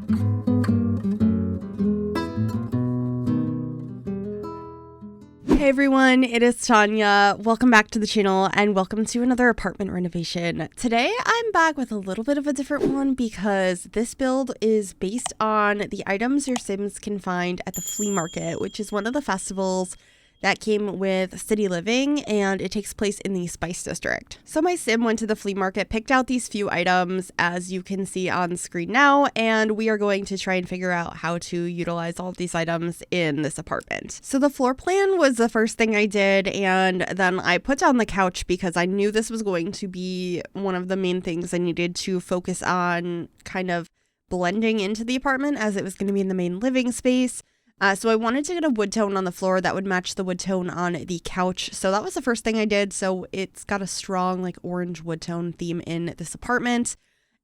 Hey everyone, it is Tanya. Welcome back to the channel and welcome to another apartment renovation. Today I'm back with a little bit of a different one because this build is based on the items your Sims can find at the Flea Market, which is one of the festivals that came with City Living, and it takes place in the Spice District. So my Sim went to the Flea Market, picked out these few items as you can see on screen now, and we are going to try and figure out how to utilize all of these items in this apartment. So the floor plan was the first thing I did, and then I put down the couch because I knew this was going to be one of the main things I needed to focus on kind of blending into the apartment as it was going to be in the main living space. So I wanted to get a wood tone on the floor that would match the wood tone on the couch. So that was the first thing I did. So it's got a strong like orange wood tone theme in this apartment.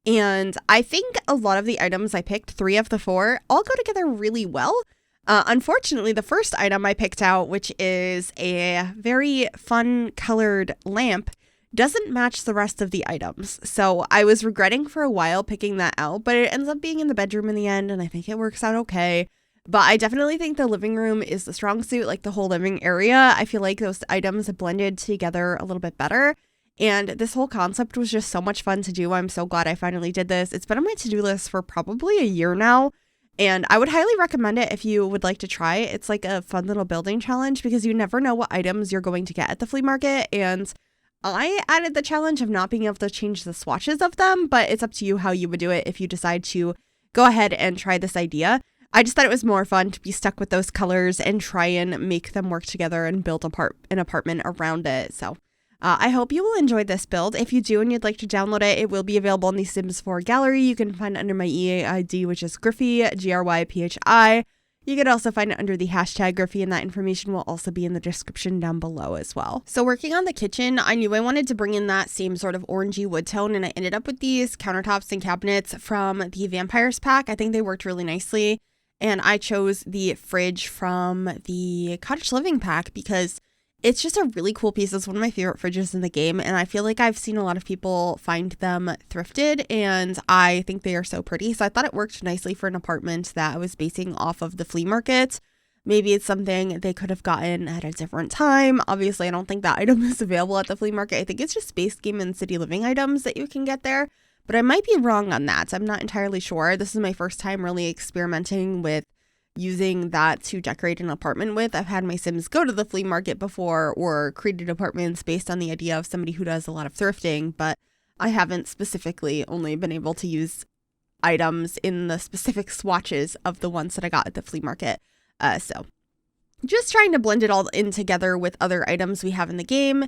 And I think a lot of the items I picked, 3 of the 4, all go together really well. Unfortunately, the first item I picked out, which is a very fun colored lamp, doesn't match the rest of the items. So I was regretting for a while picking that out, but it ends up being in the bedroom in the end. And I think it works out okay. But I definitely think the living room is the strong suit, like the whole living area. I feel like those items blended together a little bit better. And this whole concept was just so much fun to do. I'm so glad I finally did this. It's been on my to-do list for probably a year now. And I would highly recommend it if you would like to try. It's like a fun little building challenge because you never know what items you're going to get at the flea market. And I added the challenge of not being able to change the swatches of them, but it's up to you how you would do it if you decide to go ahead and try this idea. I just thought it was more fun to be stuck with those colors and try and make them work together and build an apartment around it. So I hope you will enjoy this build. If you do and you'd like to download it, it will be available in the Sims 4 gallery. You can find it under my EA ID, which is Gryphi, Gryphi. You could also find it under the hashtag Gryphi, and that information will also be in the description down below as well. So working on the kitchen, I knew I wanted to bring in that same sort of orangey wood tone, and I ended up with these countertops and cabinets from the Vampires pack. I think they worked really nicely. And I chose the fridge from the Cottage Living pack because it's just a really cool piece. It's one of my favorite fridges in the game. And I feel like I've seen a lot of people find them thrifted and I think they are so pretty. So I thought it worked nicely for an apartment that I was basing off of the flea market. Maybe it's something they could have gotten at a different time. Obviously, I don't think that item is available at the flea market. I think it's just Space Game and City Living items that you can get there. But I might be wrong on that. I'm not entirely sure. This is my first time really experimenting with using that to decorate an apartment with. I've had my Sims go to the flea market before or created apartments based on the idea of somebody who does a lot of thrifting, but I haven't specifically only been able to use items in the specific swatches of the ones that I got at the flea market. So just trying to blend it all in together with other items we have in the game.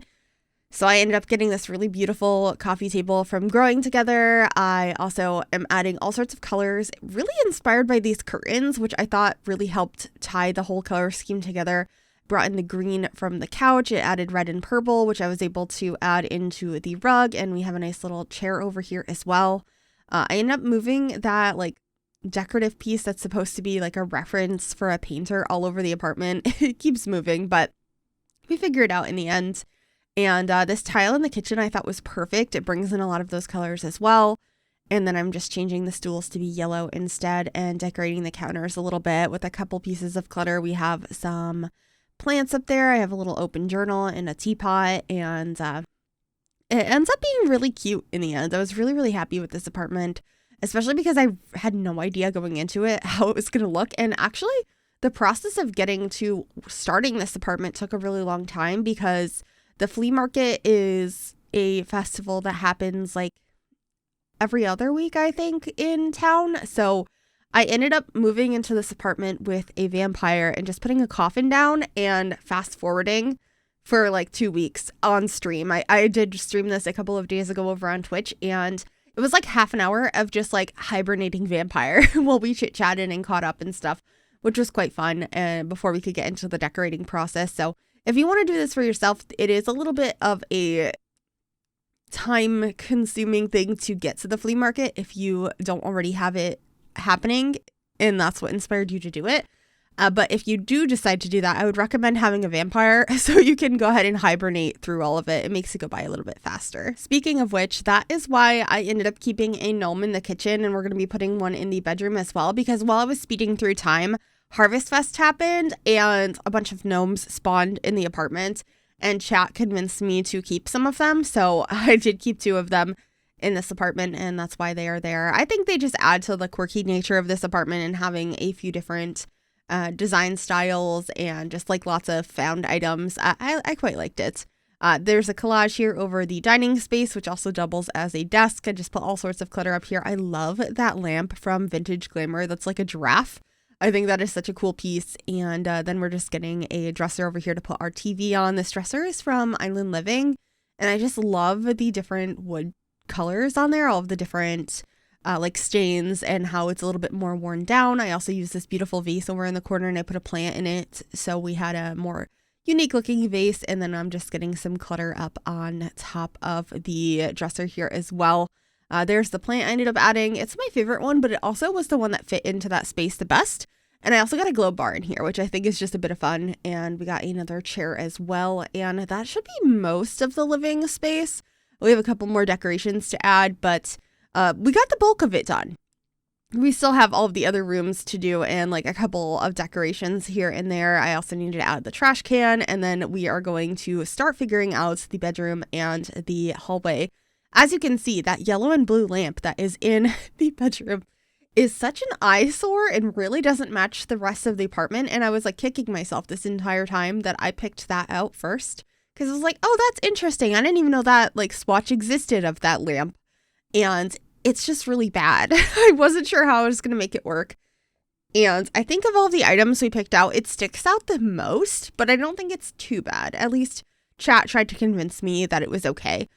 So I ended up getting this really beautiful coffee table from Growing Together. I also am adding all sorts of colors, really inspired by these curtains, which I thought really helped tie the whole color scheme together. Brought in the green from the couch. It added red and purple, which I was able to add into the rug. And we have a nice little chair over here as well. I ended up moving that like decorative piece that's supposed to be like a reference for a painter all over the apartment. It keeps moving, but we figured it out in the end. And this tile in the kitchen I thought was perfect. It brings in a lot of those colors as well. And then I'm just changing the stools to be yellow instead and decorating the counters a little bit with a couple pieces of clutter. We have some plants up there. I have a little open journal and a teapot, and it ends up being really cute in the end. I was really, really happy with this apartment, especially because I had no idea going into it how it was going to look. And actually, the process of getting to starting this apartment took a really long time because the flea market is a festival that happens like every other week, I think, in town. So I ended up moving into this apartment with a vampire and just putting a coffin down and fast forwarding for like 2 weeks on stream. I did stream this a couple of days ago over on Twitch, and it was like half an hour of just like hibernating vampire while we chit chatted and caught up and stuff, which was quite fun. And before we could get into the decorating process. So if you want to do this for yourself, it is a little bit of a time consuming thing to get to the flea market if you don't already have it happening and that's what inspired you to do it. But if you do decide to do that, I would recommend having a vampire so you can go ahead and hibernate through all of it. It makes it go by a little bit faster. Speaking of which, that is why I ended up keeping a gnome in the kitchen, and we're going to be putting one in the bedroom as well, because while I was speeding through time, Harvest Fest happened and a bunch of gnomes spawned in the apartment, and chat convinced me to keep some of them. So I did keep 2 of them in this apartment, and that's why they are there. I think they just add to the quirky nature of this apartment, and having a few different design styles and just like lots of found items. I quite liked it. There's a collage here over the dining space, which also doubles as a desk. I just put all sorts of clutter up here. I love that lamp from Vintage Glamour that's like a giraffe. I think that is such a cool piece. And then we're just getting a dresser over here to put our TV on. This dresser is from Island Living, and I just love the different wood colors on there, all of the different like stains and how it's a little bit more worn down. I also use this beautiful vase over in the corner, and I put a plant in it, so we had a more unique looking vase. And then I'm just getting some clutter up on top of the dresser here as well. There's the plant I ended up adding. It's my favorite one, but it also was the one that fit into that space the best. And I also got a glow bar in here, which I think is just a bit of fun. And we got another chair as well. And that should be most of the living space. We have a couple more decorations to add, but we got the bulk of it done. We still have all of the other rooms to do and like a couple of decorations here and there. I also needed to add the trash can, and then we are going to start figuring out the bedroom and the hallway. As you can see, that yellow and blue lamp that is in the bedroom is such an eyesore and really doesn't match the rest of the apartment. And I was like kicking myself this entire time that I picked that out first, because I was like, oh, that's interesting. I didn't even know that like swatch existed of that lamp. And it's just really bad. I wasn't sure how I was going to make it work. And I think of all the items we picked out, it sticks out the most, but I don't think it's too bad. At least chat tried to convince me that it was okay.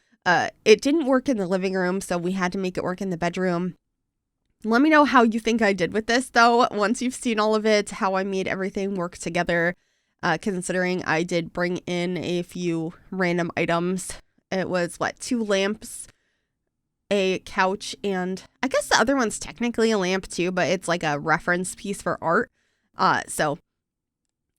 It didn't work in the living room, so we had to make it work in the bedroom. Let me know how you think I did with this, though, once you've seen all of it, how I made everything work together, considering I did bring in a few random items. It was, 2 lamps, a couch, and I guess the other one's technically a lamp too, but it's like a reference piece for art. So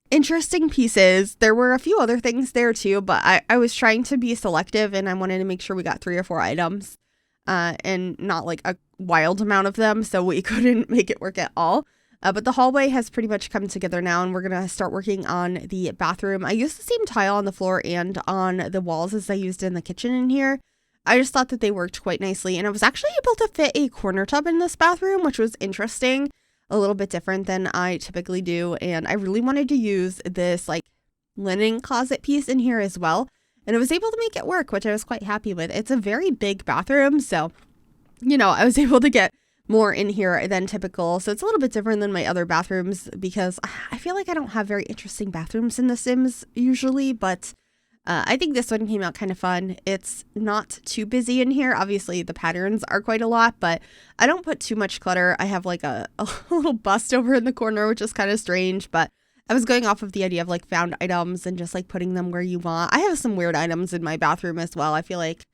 interesting pieces. There were a few other things there too, but I was trying to be selective, and I wanted to make sure we got 3 or 4 items, and not like a wild amount of them, so we couldn't make it work at all. But the hallway has pretty much come together now, and we're going to start working on the bathroom. I used the same tile on the floor and on the walls as I used in the kitchen in here. I just thought that they worked quite nicely, and I was actually able to fit a corner tub in this bathroom, which was interesting, a little bit different than I typically do. And I really wanted to use this like linen closet piece in here as well, and I was able to make it work, which I was quite happy with. It's a very big bathroom, so I was able to get more in here than typical. So it's a little bit different than my other bathrooms, because I feel like I don't have very interesting bathrooms in The Sims usually, but I think this one came out kind of fun. It's not too busy in here. Obviously, the patterns are quite a lot, but I don't put too much clutter. I have like a little bust over in the corner, which is kind of strange, but I was going off of the idea of like found items and just like putting them where you want. I have some weird items in my bathroom as well. I feel like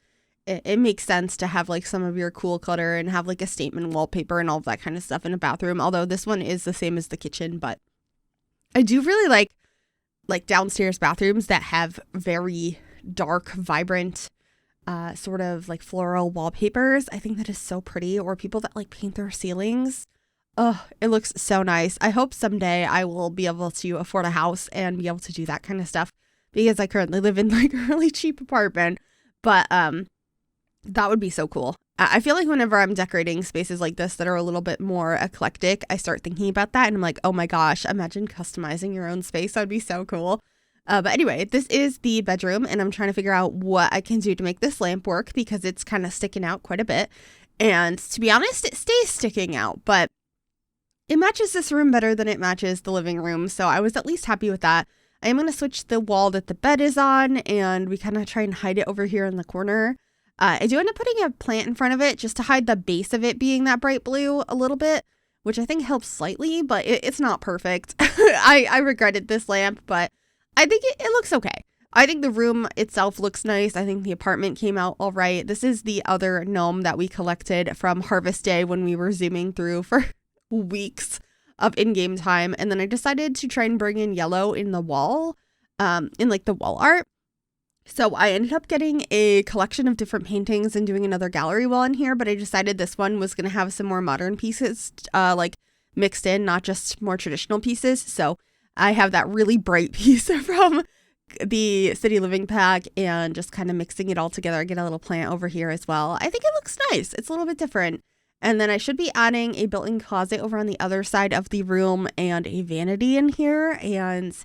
it makes sense to have like some of your cool clutter and have like a statement wallpaper and all of that kind of stuff in a bathroom. Although this one is the same as the kitchen, but I do really like downstairs bathrooms that have very dark, vibrant, sort of like floral wallpapers. I think that is so pretty. Or people that like paint their ceilings. Oh, it looks so nice. I hope someday I will be able to afford a house and be able to do that kind of stuff, because I currently live in like a really cheap apartment. But that would be so cool. I feel like whenever I'm decorating spaces like this that are a little bit more eclectic, I start thinking about that, and I'm like, oh my gosh, imagine customizing your own space. That would be so cool. But anyway, this is the bedroom, and I'm trying to figure out what I can do to make this lamp work, because it's kind of sticking out quite a bit. And to be honest, it stays sticking out, but it matches this room better than it matches the living room. So I was at least happy with that. I am going to switch the wall that the bed is on, and we kind of try and hide it over here in the corner. I do end up putting a plant in front of it just to hide the base of it being that bright blue a little bit, which I think helps slightly, but it's not perfect. I regretted this lamp, but I think it looks okay. I think the room itself looks nice. I think the apartment came out all right. This is the other gnome that we collected from Harvest Day when we were zooming through for weeks of in-game time. And then I decided to try and bring in yellow in the wall, in like the wall art. So I ended up getting a collection of different paintings and doing another gallery wall in here, but I decided this one was going to have some more modern pieces, like mixed in, not just more traditional pieces. So I have that really bright piece from the City Living pack and just kind of mixing it all together. I get a little plant over here as well. I think it looks nice. It's a little bit different. And then I should be adding a built-in closet over on the other side of the room and a vanity in here. And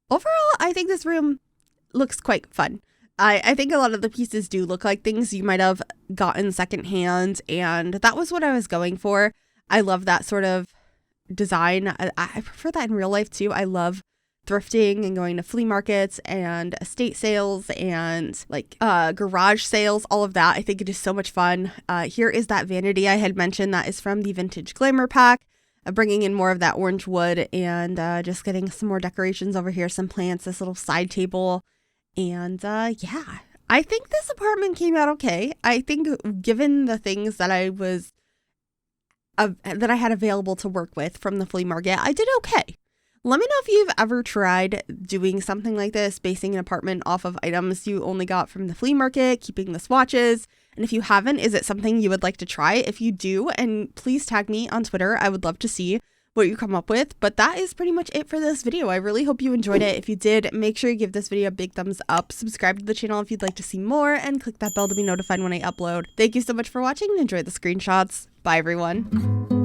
overall, I think this room looks quite fun. I think a lot of the pieces do look like things you might have gotten secondhand, and that was what I was going for. I love that sort of design. I prefer that in real life too. I love thrifting and going to flea markets and estate sales and like garage sales, all of that. I think it is so much fun. Here is that vanity I had mentioned that is from the Vintage Glamour pack. Bringing in more of that orange wood and just getting some more decorations over here, some plants, this little side table. And yeah, I think this apartment came out okay. I think given the things that I was that I had available to work with from the flea market, I did okay. Let me know if you've ever tried doing something like this, basing an apartment off of items you only got from the flea market, keeping the swatches. And if you haven't, is it something you would like to try? If you do, and please tag me on Twitter. I would love to see what you come up with. But that is pretty much it for this video. I really hope you enjoyed it. If you did, make sure you give this video a big thumbs up, subscribe to the channel if you'd like to see more, and click that bell to be notified when I upload. Thank you so much for watching and enjoy the screenshots. Bye everyone.